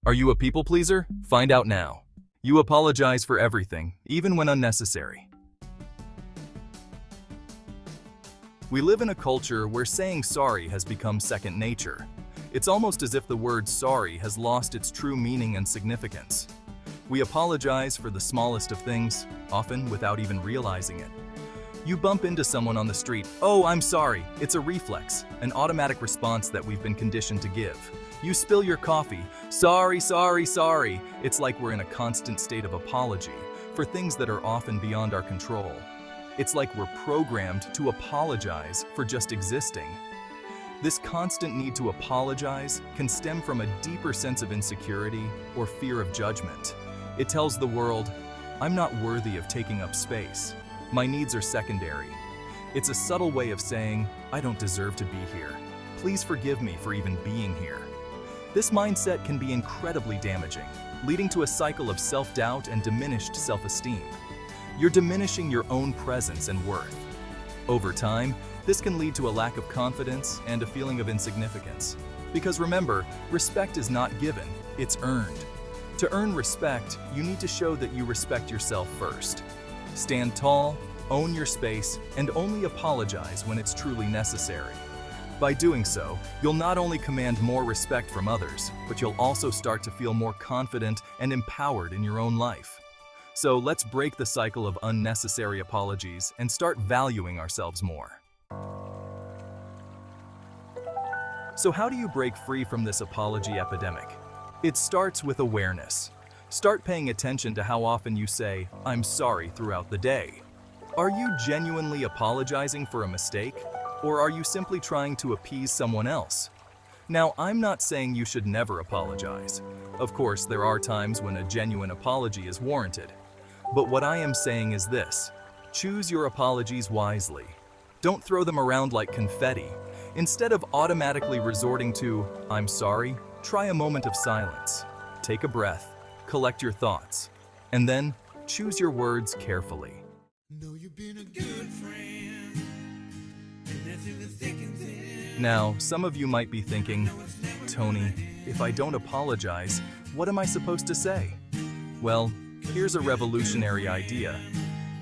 Are you a people pleaser? Find out now. You apologize for everything, even when unnecessary. We live in a culture where saying sorry has become second nature. It's almost as if the word sorry has lost its true meaning and significance. We apologize for the smallest of things, often without even realizing it. You bump into someone on the street, "Oh, I'm sorry." It's a reflex, an automatic response that we've been conditioned to give. You spill your coffee, "Sorry, sorry, sorry." It's like we're in a constant state of apology for things that are often beyond our control. It's like we're programmed to apologize for just existing. This constant need to apologize can stem from a deeper sense of insecurity or fear of judgment. It tells the world, "I'm not worthy of taking up space. My needs are secondary." It's a subtle way of saying, "I don't deserve to be here. Please forgive me for even being here." This mindset can be incredibly damaging, leading to a cycle of self-doubt and diminished self-esteem. You're diminishing your own presence and worth. Over time, this can lead to a lack of confidence and a feeling of insignificance. Because remember, respect is not given, it's earned. To earn respect, you need to show that you respect yourself first. Stand tall, own your space, and only apologize when it's truly necessary. By doing so, you'll not only command more respect from others, but you'll also start to feel more confident and empowered in your own life. So let's break the cycle of unnecessary apologies and start valuing ourselves more. So how do you break free from this apology epidemic? It starts with awareness. Start paying attention to how often you say, "I'm sorry" throughout the day. Are you genuinely apologizing for a mistake? Or are you simply trying to appease someone else? Now, I'm not saying you should never apologize. Of course, there are times when a genuine apology is warranted. But what I am saying is this: choose your apologies wisely. Don't throw them around like confetti. Instead of automatically resorting to, "I'm sorry," try a moment of silence. Take a breath, collect your thoughts, and then choose your words carefully. Know you've been a good friend, and that's through the thick and thin. Now, some of you might be thinking, "Tony, if I don't apologize, what am I supposed to say?" Well, here's a revolutionary idea.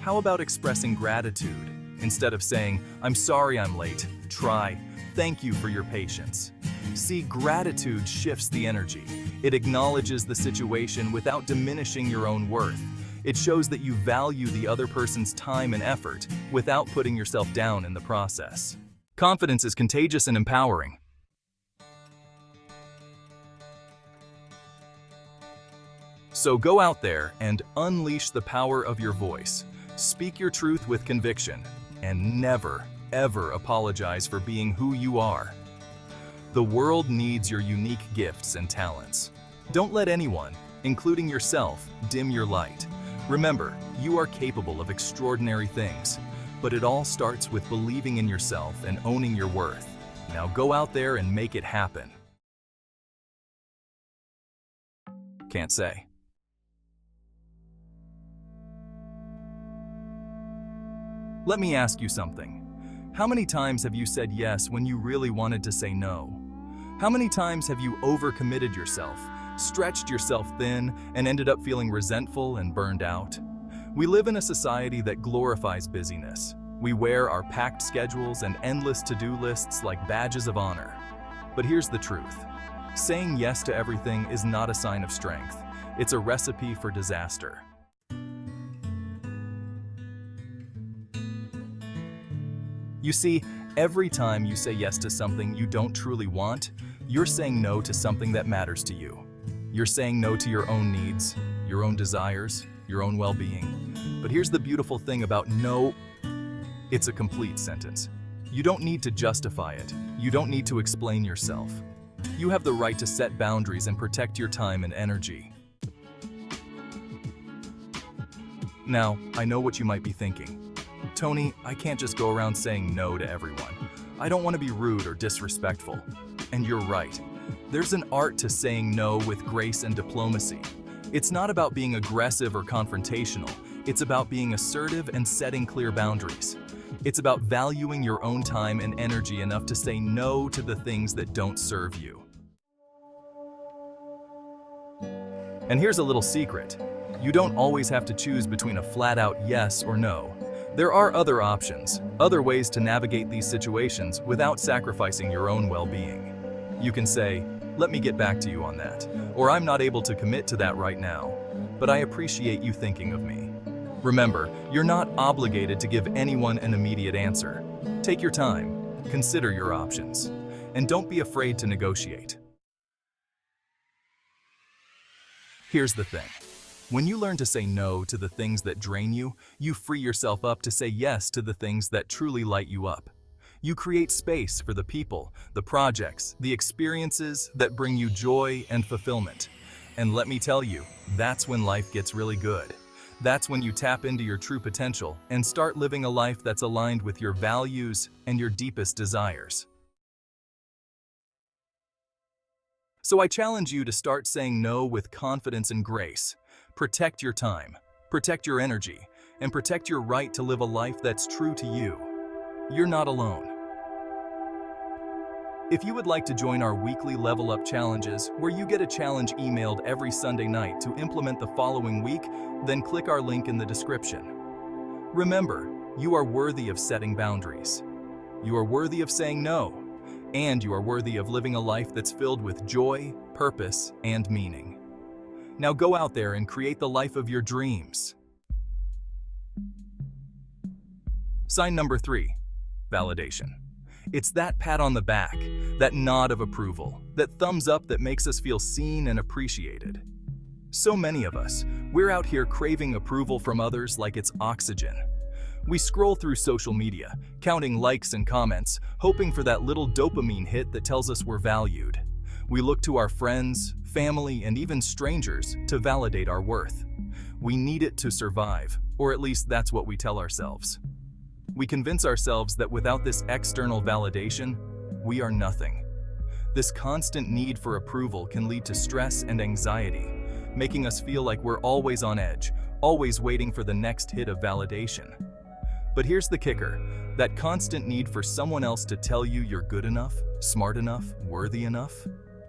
How about expressing gratitude? Instead of saying, "I'm sorry I'm late," try, "Thank you for your patience." See, gratitude shifts the energy. It acknowledges the situation without diminishing your own worth. It shows that you value the other person's time and effort without putting yourself down in the process. Confidence is contagious and empowering. So go out there and unleash the power of your voice. Speak your truth with conviction, and never, ever apologize for being who you are. The world needs your unique gifts and talents. Don't let anyone, including yourself, dim your light. Remember, you are capable of extraordinary things, but it all starts with believing in yourself and owning your worth. Now go out there and make it happen. Can't say. Let me ask you something. How many times have you said yes when you really wanted to say no? How many times have you overcommitted yourself, stretched yourself thin, and ended up feeling resentful and burned out? We live in a society that glorifies busyness. We wear our packed schedules and endless to-do lists like badges of honor. But here's the truth. Saying yes to everything is not a sign of strength. It's a recipe for disaster. You see, every time you say yes to something you don't truly want, you're saying no to something that matters to you. You're saying no to your own needs, your own desires, your own well-being. But here's the beautiful thing about no. It's a complete sentence. You don't need to justify it. You don't need to explain yourself. You have the right to set boundaries and protect your time and energy. Now, I know what you might be thinking. Tony, I can't just go around saying no to everyone. I don't want to be rude or disrespectful. And you're right. There's an art to saying no with grace and diplomacy. It's not about being aggressive or confrontational. It's about being assertive and setting clear boundaries. It's about valuing your own time and energy enough to say no to the things that don't serve you. And here's a little secret. You don't always have to choose between a flat-out yes or no. There are other options, other ways to navigate these situations without sacrificing your own well-being. You can say, "Let me get back to you on that," or "I'm not able to commit to that right now, but I appreciate you thinking of me." Remember, you're not obligated to give anyone an immediate answer. Take your time, consider your options, and don't be afraid to negotiate. Here's the thing. When you learn to say no to the things that drain you, you free yourself up to say yes to the things that truly light you up. You create space for the people, the projects, the experiences that bring you joy and fulfillment. And let me tell you, that's when life gets really good. That's when you tap into your true potential and start living a life that's aligned with your values and your deepest desires. So I challenge you to start saying no with confidence and grace. Protect your time, protect your energy, and protect your right to live a life that's true to you. You're not alone. If you would like to join our weekly Level Up challenges, where you get a challenge emailed every Sunday night to implement the following week, then click our link in the description. Remember, you are worthy of setting boundaries. You are worthy of saying no, and you are worthy of living a life that's filled with joy, purpose, and meaning. Now go out there and create the life of your dreams. Sign number 3, validation. It's that pat on the back, that nod of approval, that thumbs up that makes us feel seen and appreciated. So many of us, we're out here craving approval from others like it's oxygen. We scroll through social media, counting likes and comments, hoping for that little dopamine hit that tells us we're valued. We look to our friends, family, and even strangers to validate our worth. We need it to survive, or at least that's what we tell ourselves. We convince ourselves that without this external validation, we are nothing. This constant need for approval can lead to stress and anxiety, making us feel like we're always on edge, always waiting for the next hit of validation. But here's the kicker, that constant need for someone else to tell you you're good enough, smart enough, worthy enough.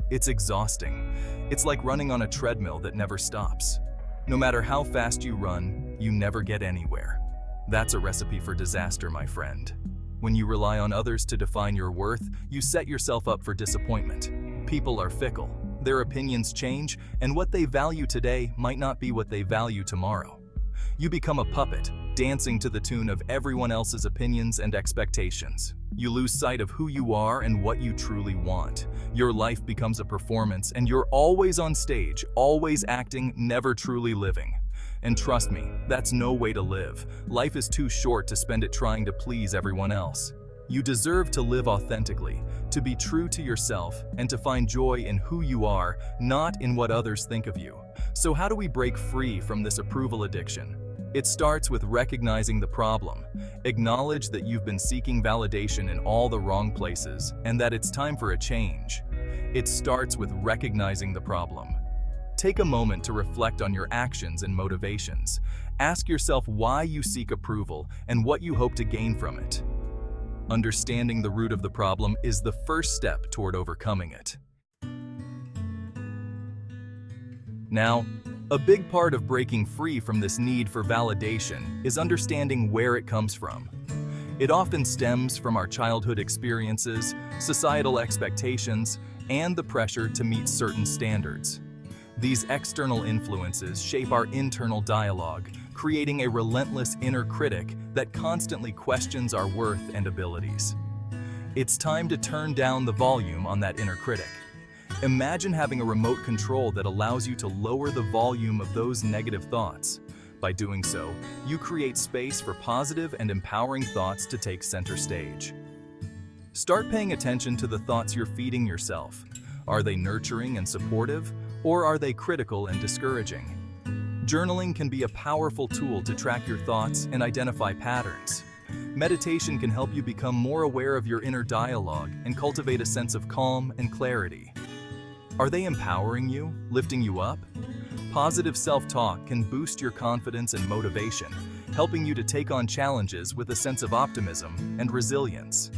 It's exhausting. It's like running on a treadmill that never stops. No matter how fast you run, you never get anywhere. That's a recipe for disaster, my friend. When you rely on others to define your worth, you set yourself up for disappointment. People are fickle. Their opinions change, and what they value today might not be what they value tomorrow. You become a puppet, dancing to the tune of everyone else's opinions and expectations. You lose sight of who you are and what you truly want. Your life becomes a performance, and you're always on stage, always acting, never truly living. And trust me, that's no way to live. Life is too short to spend it trying to please everyone else. You deserve to live authentically, to be true to yourself, and to find joy in who you are, not in what others think of you. So how do we break free from this approval addiction? It starts with recognizing the problem. Acknowledge that you've been seeking validation in all the wrong places, and that it's time for a change. It starts with recognizing the problem. Take a moment to reflect on your actions and motivations. Ask yourself why you seek approval and what you hope to gain from it. Understanding the root of the problem is the first step toward overcoming it. Now, a big part of breaking free from this need for validation is understanding where it comes from. It often stems from our childhood experiences, societal expectations, and the pressure to meet certain standards. These external influences shape our internal dialogue, creating a relentless inner critic that constantly questions our worth and abilities. It's time to turn down the volume on that inner critic. Imagine having a remote control that allows you to lower the volume of those negative thoughts. By doing so, you create space for positive and empowering thoughts to take center stage. Start paying attention to the thoughts you're feeding yourself. Are they nurturing and supportive, or are they critical and discouraging? Journaling can be a powerful tool to track your thoughts and identify patterns. Meditation can help you become more aware of your inner dialogue and cultivate a sense of calm and clarity. Are they empowering you, lifting you up? Positive self-talk can boost your confidence and motivation, helping you to take on challenges with a sense of optimism and resilience.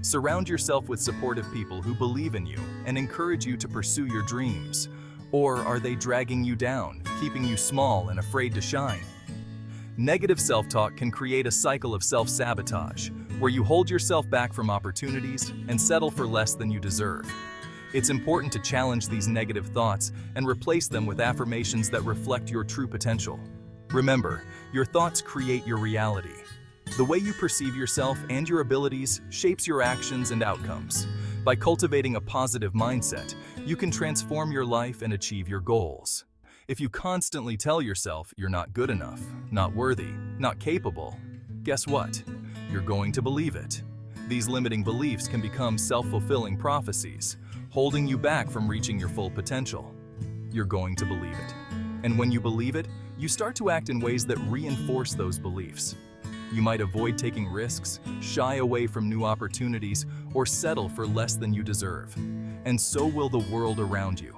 Surround yourself with supportive people who believe in you and encourage you to pursue your dreams. Or are they dragging you down, keeping you small and afraid to shine? Negative self-talk can create a cycle of self-sabotage, where you hold yourself back from opportunities and settle for less than you deserve. It's important to challenge these negative thoughts and replace them with affirmations that reflect your true potential. Remember, your thoughts create your reality. The way you perceive yourself and your abilities shapes your actions and outcomes. By cultivating a positive mindset, you can transform your life and achieve your goals. If you constantly tell yourself you're not good enough, not worthy, not capable, guess what? You're going to believe it. These limiting beliefs can become self-fulfilling prophecies, holding you back from reaching your full potential. You're going to believe it. And when you believe it, you start to act in ways that reinforce those beliefs. You might avoid taking risks, shy away from new opportunities, or settle for less than you deserve. And so will the world around you.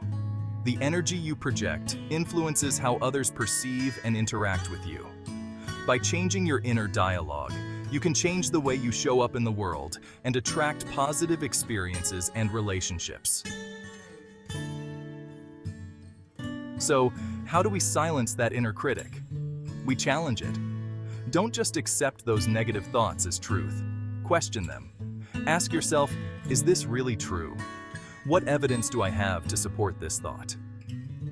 The energy you project influences how others perceive and interact with you. By changing your inner dialogue, you can change the way you show up in the world and attract positive experiences and relationships. So, how do we silence that inner critic? We challenge it. Don't just accept those negative thoughts as truth. Question them. Ask yourself, is this really true? What evidence do I have to support this thought?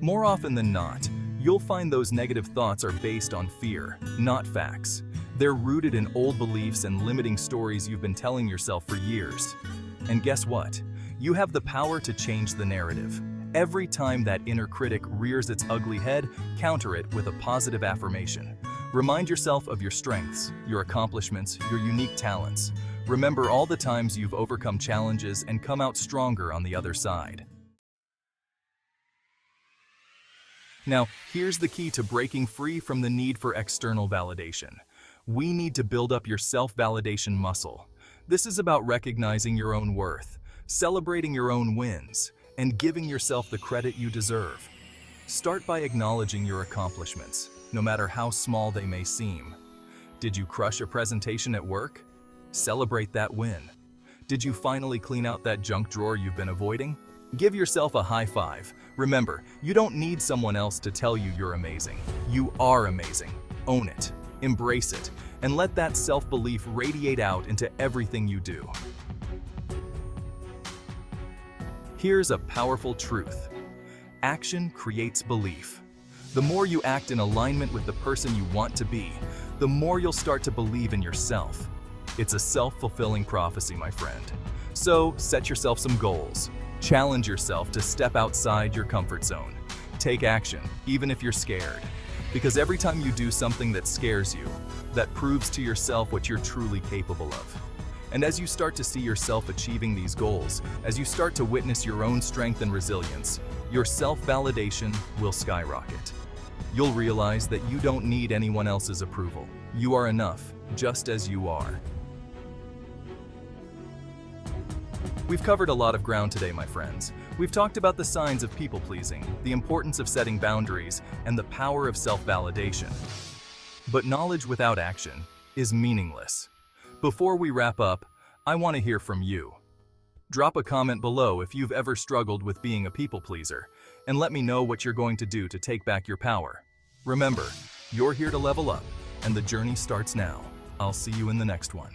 More often than not, you'll find those negative thoughts are based on fear, not facts. They're rooted in old beliefs and limiting stories you've been telling yourself for years. And guess what? You have the power to change the narrative. Every time that inner critic rears its ugly head, counter it with a positive affirmation. Remind yourself of your strengths, your accomplishments, your unique talents. Remember all the times you've overcome challenges and come out stronger on the other side. Now, here's the key to breaking free from the need for external validation. We need to build up your self-validation muscle. This is about recognizing your own worth, celebrating your own wins, and giving yourself the credit you deserve. Start by acknowledging your accomplishments, no matter how small they may seem. Did you crush a presentation at work? Celebrate that win. Did you finally clean out that junk drawer you've been avoiding? Give yourself a high five. Remember, you don't need someone else to tell you you're amazing. You are amazing. Own it, embrace it, and let that self-belief radiate out into everything you do. Here's a powerful truth. Action creates belief. The more you act in alignment with the person you want to be, the more you'll start to believe in yourself. It's a self-fulfilling prophecy, my friend. So, set yourself some goals. Challenge yourself to step outside your comfort zone. Take action, even if you're scared. Because every time you do something that scares you, that proves to yourself what you're truly capable of. And as you start to see yourself achieving these goals, as you start to witness your own strength and resilience, your self-validation will skyrocket. You'll realize that you don't need anyone else's approval. You are enough, just as you are. We've covered a lot of ground today, my friends. We've talked about the signs of people-pleasing, the importance of setting boundaries, and the power of self-validation. But knowledge without action is meaningless. Before we wrap up, I want to hear from you. Drop a comment below if you've ever struggled with being a people-pleaser, and let me know what you're going to do to take back your power. Remember, you're here to level up, and the journey starts now. I'll see you in the next one.